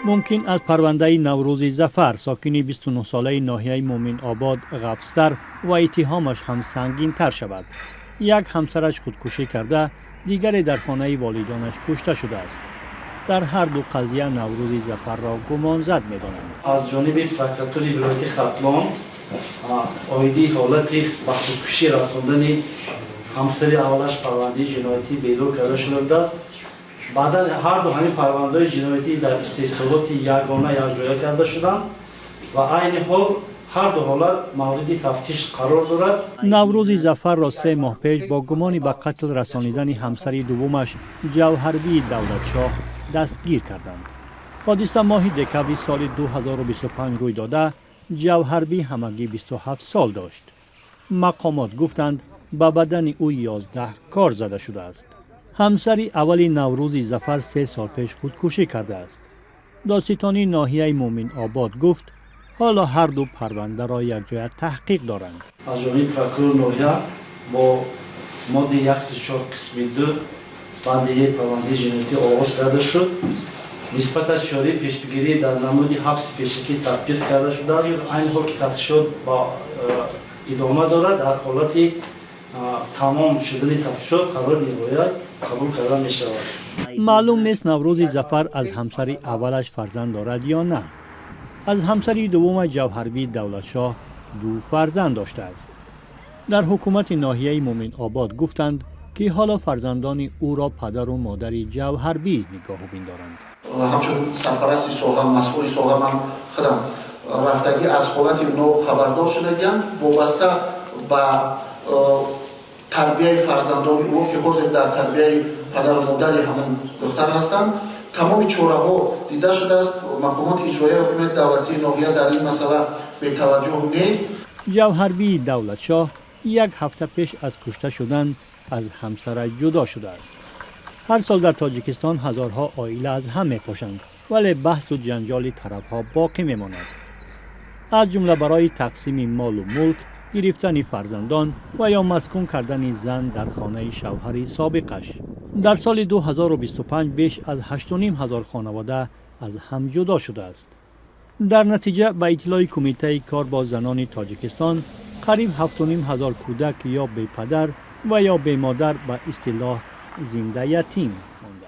ممکن است پرونده نوروز ظفر ساکن 29 ساله ناحیه مومن آباد غفصتر و اتهامش هم سنگین تر شود. یک همسرش خودکشی کرده، دیگری در خانه والدانش کشته شده است. در هر دو قضیه نوروز ظفر را گمانزد می‌دانند. از جانب پرکاتور ولایت ختلان آیدی حالت به خودکشی رساندن همسر اولش پرونده جنایتی بیدار کرده شده است. بعدا هر دو همین پرونده جنایتی در استحصالات یگانه یکجایی کرده شدند و عین حال هر دو حالت مورد تفتیش قرار دارد. نوروز ظفر را 3 ماه پیش با گمان به قتل رسانیدن همسر دومش جوهربی دولتشاه دستگیر کردند. حادثه ماه دکبر سال 2025 روی داده. جوهربی همگی 27 سال داشت. مقامات گفتند به بدن او 11 کار زده شده است. همسر اول نوروز ظفر 3 سال پیش خودکشی کرده است. دادستانی ناحیه مومن آباد گفت حالا هر دو پرونده را یکجا تحقیق دارند. از جانب پرکاتور ناحیه با ماده 134 قسم 2 بعد یک پرونده جنایتی آغاز کرده شد. نسبت از چاره پیشگیری در نمود حبس پیشگی تطبیق کرده شده است. این حال که تفتیشات با ادامه دارد، در حالت تمام شدن تفتیشات قرار نهایی قبول کرده می شود. معلوم نیست نوروز ظفر از همسر اولش فرزند دارد یا نه. از همسر دوم جوهربی دولتشاه 2 فرزند داشته است. در حکومت ناحیه مومن آباد گفتند که حالا فرزندان او را پدر و مادر جوهربی نگاهبین دارند. همچون سرپرست سوغم مسئول سوغم هم خودم رفتگی از حالت نو خبردار شدگیم وابسته به تربیه فرزندان او که حاضر در تربیه پدر و مادر همون دختر هستند. تمام چاره ها دیده شده است. مقامات اجرایی حکومت دولتی ناحیه در این مسئله به توجه نیست. جوهربی دولتشاه 1 هفته پیش از کشته شدن از همسر جدا شده است. هر سال در تاجیکستان هزارها عائله از هم می‌پاشند، ولی بحث و جنجال طرفها باقی میماند. از جمله برای تقسیم مال و ملک، گرفتن فرزندان و یا مسکون کردن زن در خانه شوهر سابقش. در سال 2025 بیش از 8,500 خانواده از هم جدا شده است. در نتیجه به اطلاع کمیته کار با زنان تاجیکستان قریب 7,500 کودک یا بی پدر و یا بی مادر به اصطلاح زنده یتیم مانده.